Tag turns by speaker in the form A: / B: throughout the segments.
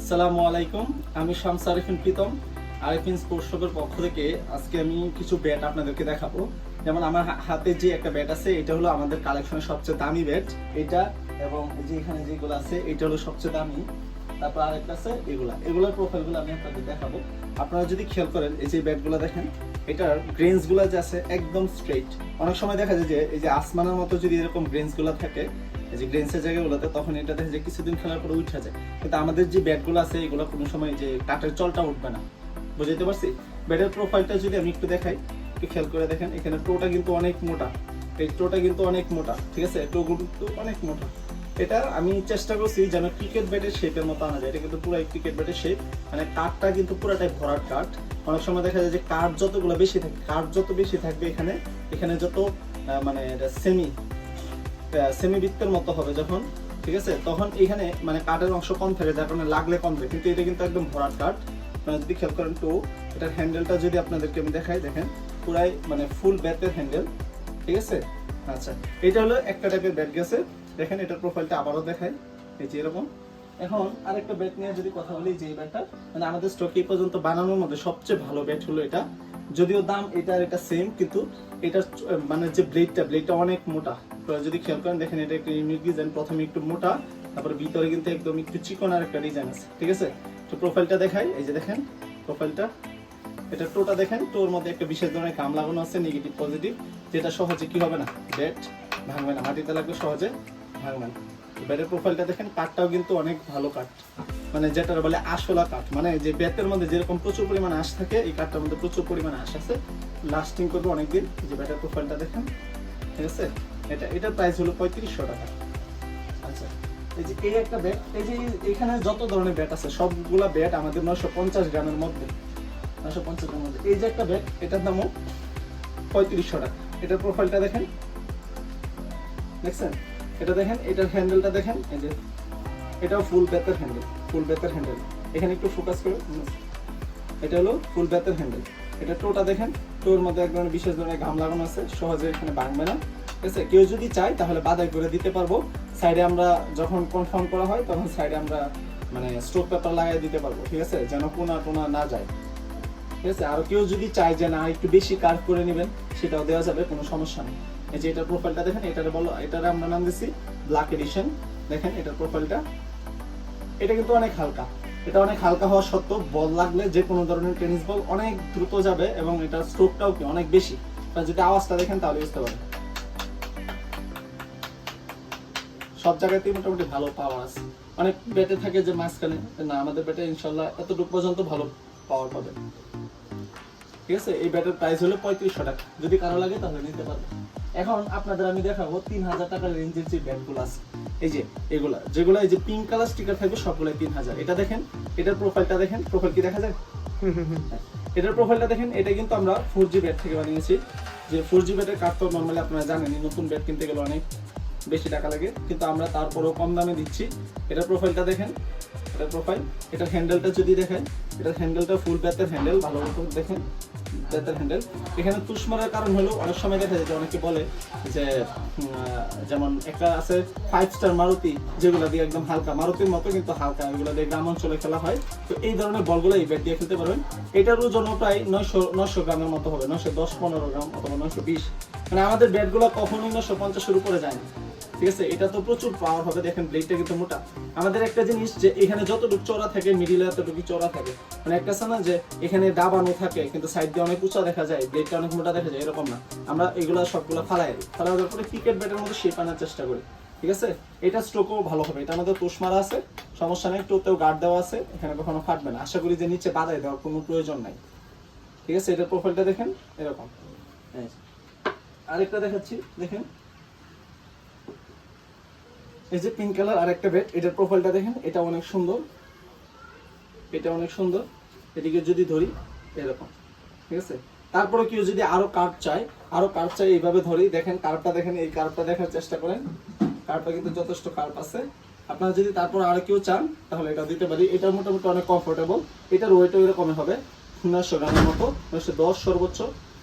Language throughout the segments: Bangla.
A: আসসালামু আলাইকুম, আমি শামস আরিফিন প্রীতম আরিফিন স্পোর্টস শপের পক্ষ থেকে আজকে আমি কিছু ব্যাট আপনাদেরকে দেখাবো। যেমন আমার হাতে যে একটা ব্যাট আছে, এটা হলো আমাদের কালেকশনের সবচেয়ে দামি ব্যাট এটা, এবং যে এখানে যেগুলো আছে এটা হলো সবচেয়ে দামি। তারপর আরেকটা আছে এগুলোর প্রোফাইলগুলো আমি আপনাদের দেখাবো। আপনারা যদি খেয়াল করেন, এই যে ব্যাটগুলো দেখেন, এটার গ্রেনসগুলো যে আছে একদম স্ট্রেইট। অনেক সময় দেখা যায় যে এই যে আসমানের মতো যদি এরকম গ্রেনসগুলো থাকে, এই যে গ্রেনসের জায়গাগুলোতে, তখন এটা দেখা যায় কিছুদিন খেলার পরে উঠে যায়। কিন্তু আমাদের যে ব্যাটগুলো আছে এগুলো কোনো সময় যে কাঠের চলটা উঠবে না, বুঝতে পারছি। ব্যাটের প্রোফাইলটা যদি আমি একটু দেখাই, একটু খেয়াল করে দেখেন, এখানে টোটা কিন্তু অনেক মোটা, এই টোটা কিন্তু অনেক মোটা, ঠিক আছে, টোগুলো কিন্তু অনেক মোটা। এটা আমি চেষ্টা করছি যেন ক্রিকেট ব্যাটের শেপের মতো আনা যায়। এটা কিন্তু পুরো ক্রিকেট ব্যাটের শেপ, মানে কাঠটা কিন্তু পুরোটাই ভরাট কাঠ। অনেক সময় দেখা যায় যে কাঠ যতগুলো বেশি থাকে, কাঠ যত বেশি থাকবে এখানে এখানে যত মানে সেমি বৃত্তের মতো হবে যখন, ঠিক আছে, তখন এখানে মানে কাঠের অংশ কম থাকে, যার কারণে লাগলে কমবে। কিন্তু এটা কিন্তু একদম ভরাট কাঠ। মানে যদি খেয়াল করেন তো এটার হ্যান্ডেলটা যদি আপনাদেরকে আমি দেখাই, দেখেন পুরাই মানে ফুল ব্যাটের হ্যান্ডেল, ঠিক আছে। আচ্ছা, এটা হলো একটা টাইপের ব্যাট গেছে। দেখেন এটার প্রোফাইলটা আবারও দেখাই, এই যে এরকম। এখন আরেকটা ব্যাট নিয়ে যদি কথা বলি, যে ব্যাটটা মানে আমাদের স্টকে এই পর্যন্ত বানানোর মধ্যে সবচেয়ে ভালো ব্যাট হলো এটা। যদিও দাম এটার এটা সেম, কিন্তু এটার মানে যে ব্লেডটা অনেক মোটা। যদি খেয়াল করেন দেখেন, এটা একটা ইউনিক ডিজাইন। প্রথমে একটু মোটা, তারপরে ভিতরে কিন্তু একদম একটু চিকন আর একটা ডিজাইন আছে, ঠিক আছে। তো প্রোফাইলটা দেখাই, এই যে দেখেন প্রোফাইলটা, এটা টোটা দেখেন, টোর মধ্যে একটা বিশেষ ধরনের কাম লাগানো আছে, নেগেটিভ পজিটিভ, যেটা সহজে কি হবে না, ব্যাট ভাঙবে না, মাটিতে লাগবে সহজে ভাঙবে না। ব্যাটের প্রোফাইলটা দেখেন, কাঠটাও কিন্তু অনেক ভালো কাঠ, মানে যেটা বলে আশলা কাঠ, মানে যে ব্যাটের মধ্যে যেরকম প্রচুর পরিমাণে আঁশ থাকে, এই কাঠটার মধ্যে প্রচুর পরিমাণে আঁশ আছে, লাস্টিং করবে অনেকদিন। যে ব্যাটের প্রোফাইলটা দেখেন, ঠিক আছে। এটার প্রাইস হলো 3500 টাকা। আচ্ছা, এই যে এই একটা ব্যাট, এই যে এখানে যত ধরনের ব্যাট আছে সবগুলা ব্যাট আমাদের 950 গ্রামের মধ্যে, 950 গ্রামের মধ্যে। এই যে একটা ব্যাট, এটার দামও 3500 টাকা। এটার প্রোফাইলটা দেখেন, দেখছেন, এটা দেখেন, এটার হ্যান্ডেলটা দেখেন, এই যে এটাও ফুল ব্যাটের হ্যান্ডেল, এখানে একটু ফোকাস করে, এটা হলো ফুল ব্যাটের হ্যান্ডেল। এটা টোটা দেখেন, টোর মধ্যে এক ধরনের বিশেষ ধরনের ঘাম লাগানো আছে, সহজে এখানে ভাঙবে না, ঠিক আছে। কেউ যদি চায় তাহলে বাদাই করে দিতে পারবো। সাইডে আমরা যখন কনফার্ম করা হয় তখন সাইডে আমরা মানে স্ট্রোক পেপার লাগাই দিতে পারবো, ঠিক আছে, যেন কোনা না যায়, ঠিক আছে। আর কেউ যদি চায় যে না একটু বেশি কাট করে নেবেন, সেটাও দেওয়া যাবে, কোনো সমস্যা নেই। এই যে এটার প্রোফাইলটা দেখেন, এটার আমরা নাম দিচ্ছি ব্ল্যাক এডিশন। দেখেন এটার প্রোফাইলটা, এটা কিন্তু অনেক হালকা। এটা অনেক হালকা হওয়া সত্ত্বেও বল লাগলে যে কোনো ধরনের টেনিস বল অনেক দ্রুত যাবে, এবং এটার স্ট্রোকটাও কি অনেক বেশি। যদি আওয়াজটা দেখেন তাহলে বুঝতে পারেন, সব জায়গাতেই মোটামুটি ভালো পাওয়ার আছে। অনেক ব্যাটে থাকে যে মাঝখানে, না, আমাদের ব্যাটে ইনশাল্লাহ এতটুকু পর্যন্ত ভালো পাওয়ার পাবে, ঠিক আছে। এই ব্যাটের প্রাইস হলো 3500 টাকা। যদি কারো লাগে তাহলে নিতে পারবে। এখন আপনাদের আমি দেখাবো 3000 টাকার রেঞ্জের যে ব্যাটগুলো আছে, এই যে এগুলা যেগুলো এই যে পিঙ্ক কালার স্টিকার থাকবে সবগুলাই 3000। এটা দেখেন, এটার প্রোফাইলটা দেখেন, প্রোফাইল কি দেখা যায়? এটার প্রোফাইলটা দেখেন, এটা কিন্তু আমরা 4G ব্যাট থেকে বানিয়েছি। যে 4G ব্যাটের কাঠ তো নর্মালি আপনারা জানেনই, নতুন ব্যাট কিনতে গেলে অনেক বেশি টাকা লাগে, কিন্তু আমরা তারপরেও কম দামে দিচ্ছি। এটার প্রোফাইলটা দেখেন, এটার প্রোফাইল, এটার হ্যান্ডেলটা যদি দেখেন, এটার হ্যান্ডেলটা ফুল ব্যাটের হ্যান্ডেল, ভালো মতো দেখেন ব্যাটের হ্যান্ডেল। এখানে তুষ মারার কারণ হলো অনেক সময় দেখা যায় যে অনেকে বলে যে যেমন একটা আছে 5 স্টার মারুতি, যেগুলো দিয়ে একদম হালকা, মারুতির মতো কিন্তু হালকা, এগুলো দিয়ে গ্রাম অঞ্চলে খেলা হয়। তো এই ধরনের বলগুলো এই ব্যাট দিয়ে খেলতে পারবেন। এটার ওজন প্রায় 900 গ্রামের মতো হবে, 910-15 গ্রাম অথবা 920। মানে আমাদের ব্যাটগুলো কখনোই 950-এর উপরে যায় না, ঠিক আছে। এটা তো প্রচুর পাওয়ার হবে। দেখেন ব্লেডটা কিন্তু মোটা। আমাদের একটা জিনিস যে এখানে যতটুকু চওড়া থাকে, মিডিলে এতটুকু চওড়া থাকে, মানে একটা আছে না যে এখানে দাবানো থাকে কিন্তু সাইড দিয়ে অনেক উঁচা দেখা যায়, ব্লেডটা অনেক মোটা দেখা যায়, এরকম না। আমরা এগুলো সবগুলো ফালানোর পরে ক্রিকেট ব্যাটের মধ্যে শেপ আনার চেষ্টা করি, ঠিক আছে। এটা স্ট্রোকও ভালো হবে। এটা আমাদের তুষ মারা আছে, সমস্যা নেই, টোতেও গার্ড দেওয়া আছে, এখানে কখনো ফাটবে না। আশা করি যে নিচে বাধাই দেওয়ার কোনো প্রয়োজন নাই, ঠিক আছে। এটার প্রোফাইলটা দেখেন এরকম। আরেকটা দেখাচ্ছি, দেখেন এই যে পিঙ্ক কালার আরেকটা ব্যাট, এটার প্রোফাইলটা দেখেন, এটা অনেক সুন্দর, এটা অনেক সুন্দর। এদিকে যদি ধরি এরকম, ঠিক আছে। তারপরে কেউ যদি আরো কার্ভ চায়, এইভাবে ধরি, দেখেন কার্ভটা দেখেন, এই কার্ভটা দেখার চেষ্টা করেন, কার্ভটা কিন্তু যথেষ্ট কার্ভ আছে। আপনারা যদি তারপর আরো কেউ চান তাহলে এটা দিতে পারি। এটা মোটামুটি অনেক কমফোর্টেবল। এটার ওয়েটও এরকমই হবে, 900 গ্রামের মতো, 910 সর্বোচ্চ,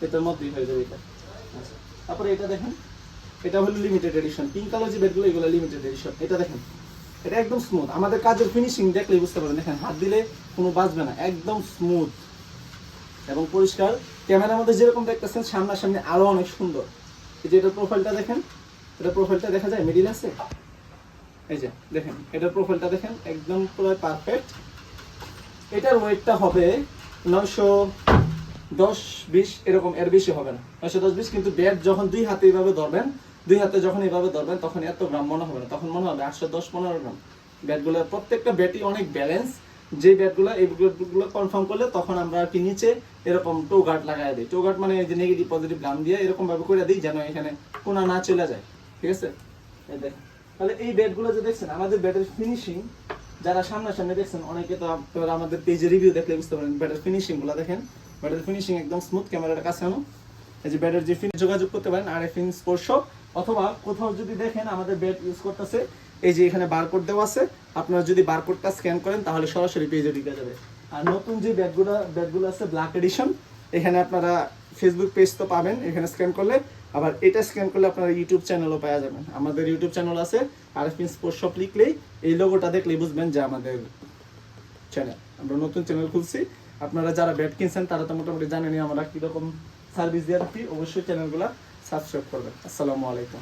A: এটার মধ্যেই হয়ে যাবে এটা। তারপরে এটা দেখেন, এটা হলো লিমিটেড এডিশন। পিঙ্ক কালার যে ব্যাটগুলো, এগুলো লিমিটেড এডিশন। এটা দেখেন, এটা একদম স্মুথ, আমাদের কাজের ফিনিশিং দেখলেই বুঝতে পারবেন, দেখেন হাত দিলে কোনো বাজবে না, একদম স্মুথ এবং পরিষ্কার। ক্যামেরার মধ্যে যেরকম দেখতেছেন সামনাসামনি আরো অনেক সুন্দর। এই যে এটার প্রোফাইলটা দেখেন, এটা প্রোফাইলটা দেখা যায় মিডিল আছে, এই যে দেখেন এটার প্রোফাইলটা দেখেন একদম পুরো পারফেক্ট। এটার ওয়েটটা হবে 910-20 এরকম, এর বেশি হবে না, 910-20। কিন্তু ব্যাট যখন দুই হাতে এইভাবে ধরবেন, দুই হাতে যখন এইভাবে ধরবেন তখন এত গ্রাম মনে হবে না, তখন মনে হবে 810-15 গ্রাম। ব্যাটগুলোর প্রত্যেকটা ব্যাটই অনেক ব্যালেন্স। যে ব্যাটগুলো এই ব্যাটগুলো কনফার্ম করলে তখন আমরা আর কি নিচে এরকম টো গার্ড লাগাই দিই। টো গার্ড মানে এই যে নেগেটিভ পজিটিভ গাম দিয়ে এরকম ভাবে করে দিই যেন এখানে কোনা না চলে যায়, ঠিক আছে। এই দেখেন, তাহলে এই ব্যাটগুলো যে দেখছেন আমাদের ব্যাটের ফিনিশিং, যারা সামনাসামনি দেখছেন, অনেকে তো আপনারা আমাদের পেজে রিভিউ দেখলে বুঝতে পারেন। ব্যাটের ফিনিশিং গুলো দেখেন, ব্যাটের ফিনিশিং একদম স্মুথ। ক্যামেরাটা কাছে আনো, এই যে ব্যাটের যে ফিনিশ যোগাযোগ করতে পারেন RF স্পর্শ, অথবা কোথাও যদি দেখেন আমাদের ব্যাট ইউজ করতেছে, এই যে এখানে বারকোড দেওয়া আছে, আপনারা যদি বারকোডটা স্ক্যান করেন তাহলে সরাসরি পেজে ঢুকে যাবে। আর নতুন যে ব্যাটগুলো আছে ব্ল্যাক এডিশন, এখানে আপনারা ফেসবুক পেজ তো পাবেন এখানে স্ক্যান করলে, আবার এটা স্ক্যান করলে আপনারা ইউটিউব চ্যানেলও পাওয়া যাবেন। আমাদের ইউটিউব চ্যানেল আছে, RF স্পোর্টস শপ লিখলেই এই লোগোটা দেখলেই বুঝবেন যে আমাদের চ্যানেল, আমরা নতুন চ্যানেল খুলছি। আপনারা যারা ব্যাট কিনছেন তারা তো মোটামুটি জানেনই আমরা কীরকম সার্ভিস দিয়ে রাখি, অবশ্যই চ্যানেলগুলো সাবস্ক্রাইব করবেন। আসসালামু আলাইকুম।